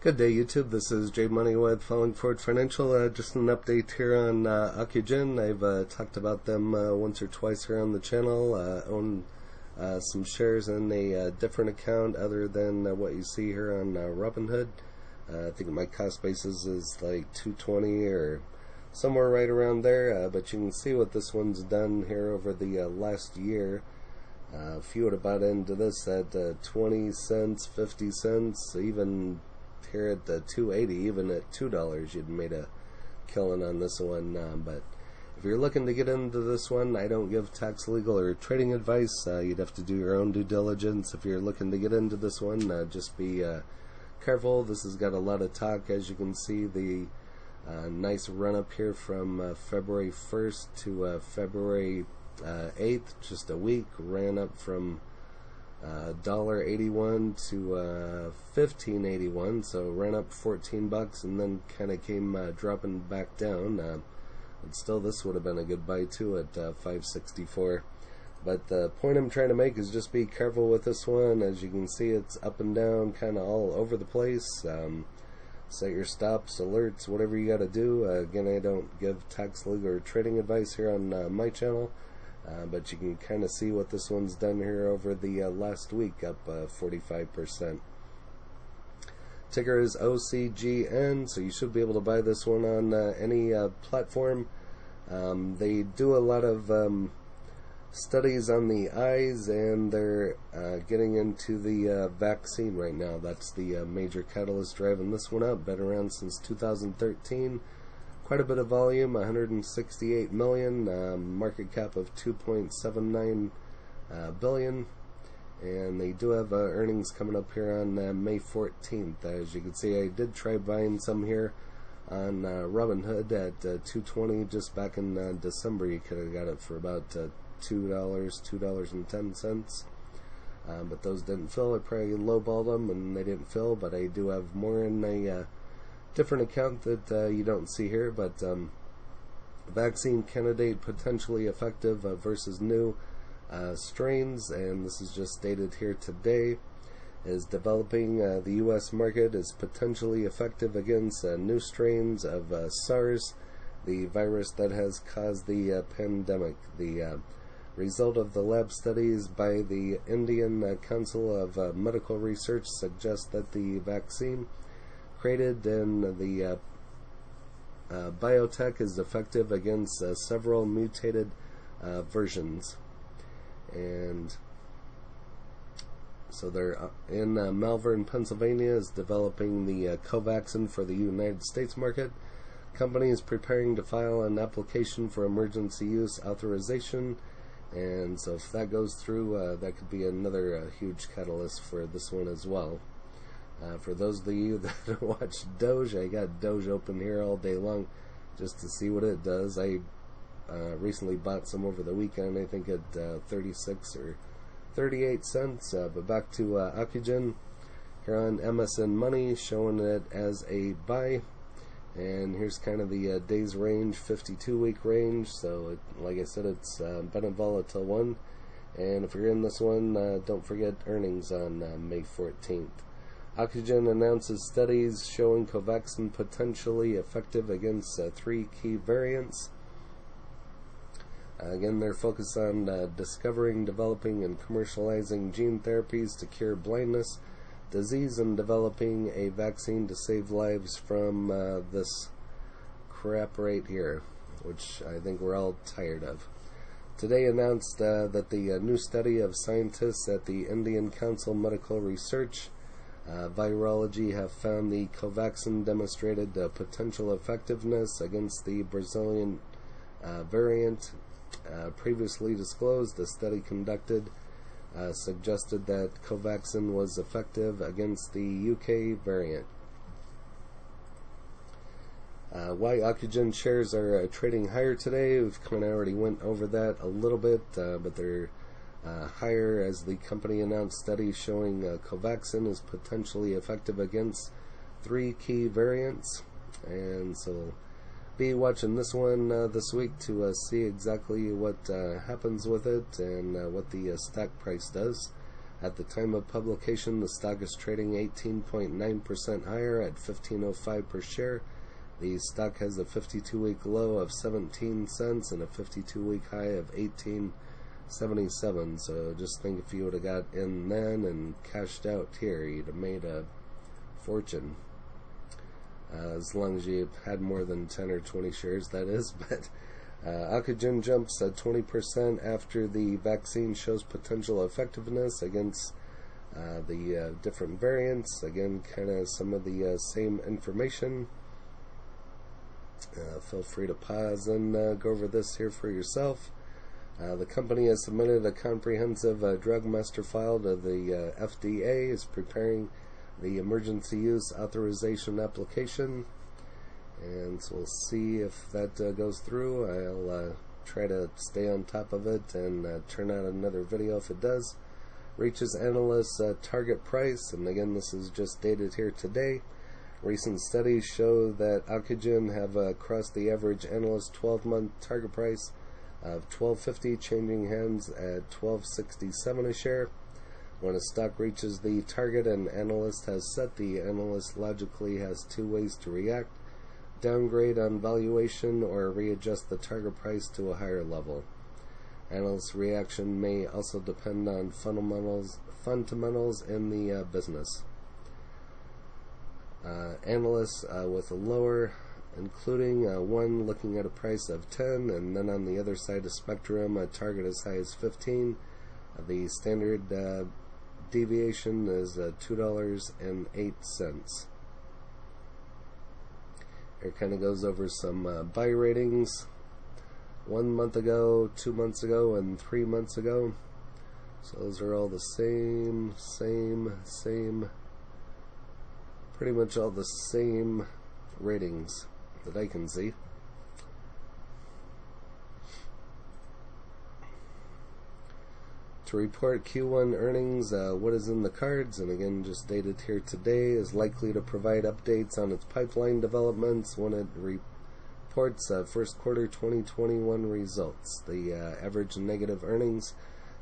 Good day, YouTube. This is Jay Money with Falling Forward Financial. Just an update here on Ocugen. I've talked about them once or twice here on the channel. Own some shares in a different account other than what you see here on Robinhood. I think my cost basis is like $220 or somewhere right around there. But you can see what this one's done here over the last year. If you would have bought into this at 20 cents, 50 cents, even here at the $2.80, even at $2, you'd made a killing on this one. But if you're looking to get into this one, I don't give tax, legal, or trading advice. You'd have to do your own due diligence. If you're looking to get into this one, just be careful. This has got a lot of talk. As you can see, the nice run up here from February 1st to February 8th, just a week, ran up from $1.81 to $15.81, so ran up 14 bucks and then kind of came dropping back down. And still, this would have been a good buy too at $5.64. But the point I'm trying to make is just be careful with this one. As you can see, it's up and down, kind of all over the place. Set your stops, alerts, whatever you got to do. Again, I don't give tax, legal, or trading advice here on my channel. But you can kind of see what this one's done here over the last week, up 45%. Ticker is OCGN, so you should be able to buy this one on any platform. They do a lot of studies on the eyes, and they're getting into the vaccine right now. That's the major catalyst driving this one up. Been around since 2013. Quite a bit of volume, 168 million, market cap of 2.79 billion, and they do have earnings coming up here on May 14th. As you can see, I did try buying some here on Robinhood at $2.20 just back in December. You could have got it for about $2, $2.10. But those didn't fill. I probably lowballed them and they didn't fill, but I do have more in a different account that you don't see here. But vaccine candidate potentially effective versus new strains, and this is just stated here today, is developing the U.S. market is potentially effective against new strains of SARS, the virus that has caused the pandemic. The result of the lab studies by the Indian Council of Medical Research suggests that the vaccine created in the biotech is effective against several mutated versions. And so they're in Malvern, Pennsylvania, is developing the Covaxin for the United States market. Company is preparing to file an application for emergency use authorization, and so if that goes through, that could be another huge catalyst for this one as well. For those of you that watch Doge, I got Doge open here all day long just to see what it does. I recently bought some over the weekend, I think at 36 or 38 cents. But back to Ocugen here on MSN Money, showing it as a buy. And here's kind of the days range, 52-week range. So, like I said, it's been a volatile one. And if you're in this one, don't forget earnings on May 14th. Ocugen announces studies showing Covaxin potentially effective against 3 key variants. Again, they're focused on discovering, developing, and commercializing gene therapies to cure blindness, disease, and developing a vaccine to save lives from this crap right here, which I think we're all tired of. Today announced that the new study of scientists at the Indian Council of Medical Research Virology have found the Covaxin demonstrated potential effectiveness against the Brazilian variant. Previously disclosed, the study conducted suggested that Covaxin was effective against the UK variant. Why Ocugen shares are trading higher today? We've kind of already went over that a little bit, but they're higher as the company announced studies showing Covaxin is potentially effective against 3 key variants. And so be watching this one this week to see exactly what happens with it and what the stock price does. At the time of publication, the stock is trading 18.9% higher at $15.05 per share. The stock has a 52-week low of 17 cents and a 52-week high of 18.77. So just think if you would have got in then and cashed out here, you'd have made a fortune. As long as you had more than 10 or 20 shares, that is. But Ocugen jumps 20% after the vaccine shows potential effectiveness against the different variants. Again, kind of some of the same information. Feel free to pause and go over this here for yourself. The company has submitted a comprehensive drug master file to the FDA, is preparing the emergency use authorization application, and so we'll see if that goes through. I'll try to stay on top of it and turn out another video if it does. Reaches analysts' target price, and again, this is just dated here today. Recent studies show that Ocugen have crossed the average analyst 12-month target price of $12.50, changing hands at $12.67 a share. When a stock reaches the target an analyst has set, the analyst logically has two ways to react: downgrade on valuation or readjust the target price to a higher level. Analyst reaction may also depend on fundamentals in the business. Analysts with a lower, including one looking at a price of 10, and then on the other side of the spectrum, a target as high as 15. The standard deviation is $2.08. Here kind of goes over some buy ratings 1 month ago, 2 months ago, and 3 months ago. So those are all the same, pretty much all the same ratings that I can see. To report Q1 earnings, what is in the cards, and again just dated here today, is likely to provide updates on its pipeline developments when it reports first quarter 2021 results. The average negative earnings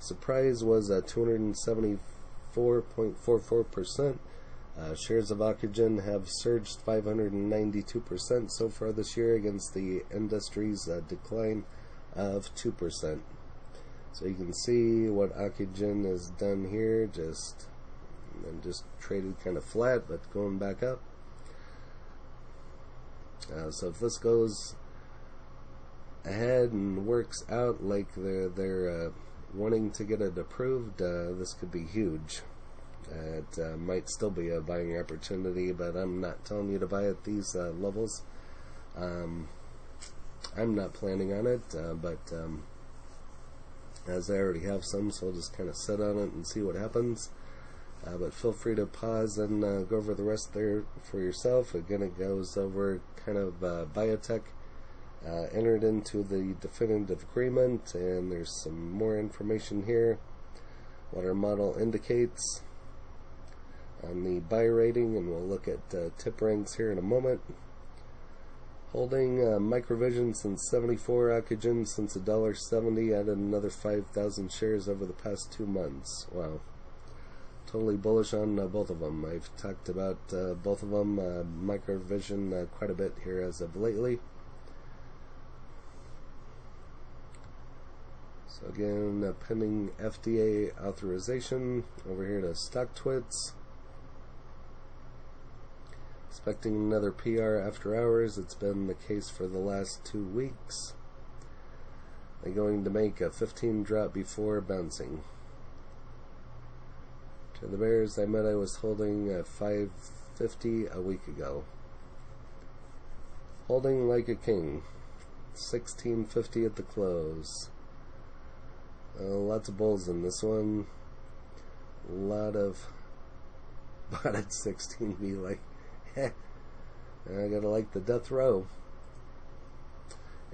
surprise was 274.44%. Shares of Ocugen have surged 592% so far this year against the industry's decline of 2%. So you can see what Ocugen has done here, just traded kind of flat, but going back up. So if this goes ahead and works out like they're wanting to get it approved, this could be huge. It might still be a buying opportunity, but I'm not telling you to buy at these levels. I'm not planning on it, but as I already have some, so I'll just kind of sit on it and see what happens. But feel free to pause and go over the rest there for yourself. Again, it goes over kind of biotech entered into the definitive agreement, and there's some more information here. What our model indicates on the buy rating, and we'll look at tip ranks here in a moment. Holding Microvision since 74, Ocugen since $1.70, added another 5,000 shares over the past 2 months. Wow. Totally bullish on both of them. I've talked about both of them, Microvision, quite a bit here as of lately. So again, pending FDA authorization. Over here to StockTwits. Expecting another PR after hours. It's been the case for the last 2 weeks. They're going to make a 15 drop before bouncing. To the bears, I was holding at 550 a week ago. Holding like a king. 1650 at the close. Lots of bulls in this one. A lot of bought at 16B, like, I gotta like the death row.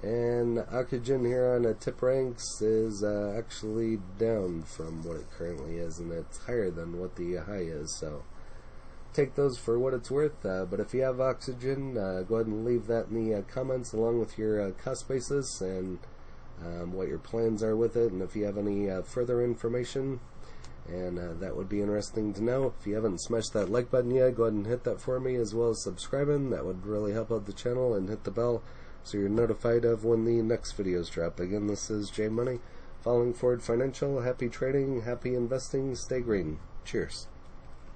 And Ocugen here on tip ranks is actually down from what it currently is, and it's higher than what the high is, so take those for what it's worth. But if you have Ocugen, go ahead and leave that in the comments along with your cost basis and what your plans are with it, and if you have any further information. and that would be interesting to know. If you haven't smashed that like button yet, go ahead and hit that for me, as well as subscribing. That would really help out the channel, and hit the bell so you're notified of when the next videos drop. Again, this is J Money, Falling Forward Financial. Happy trading, happy investing, stay green. Cheers.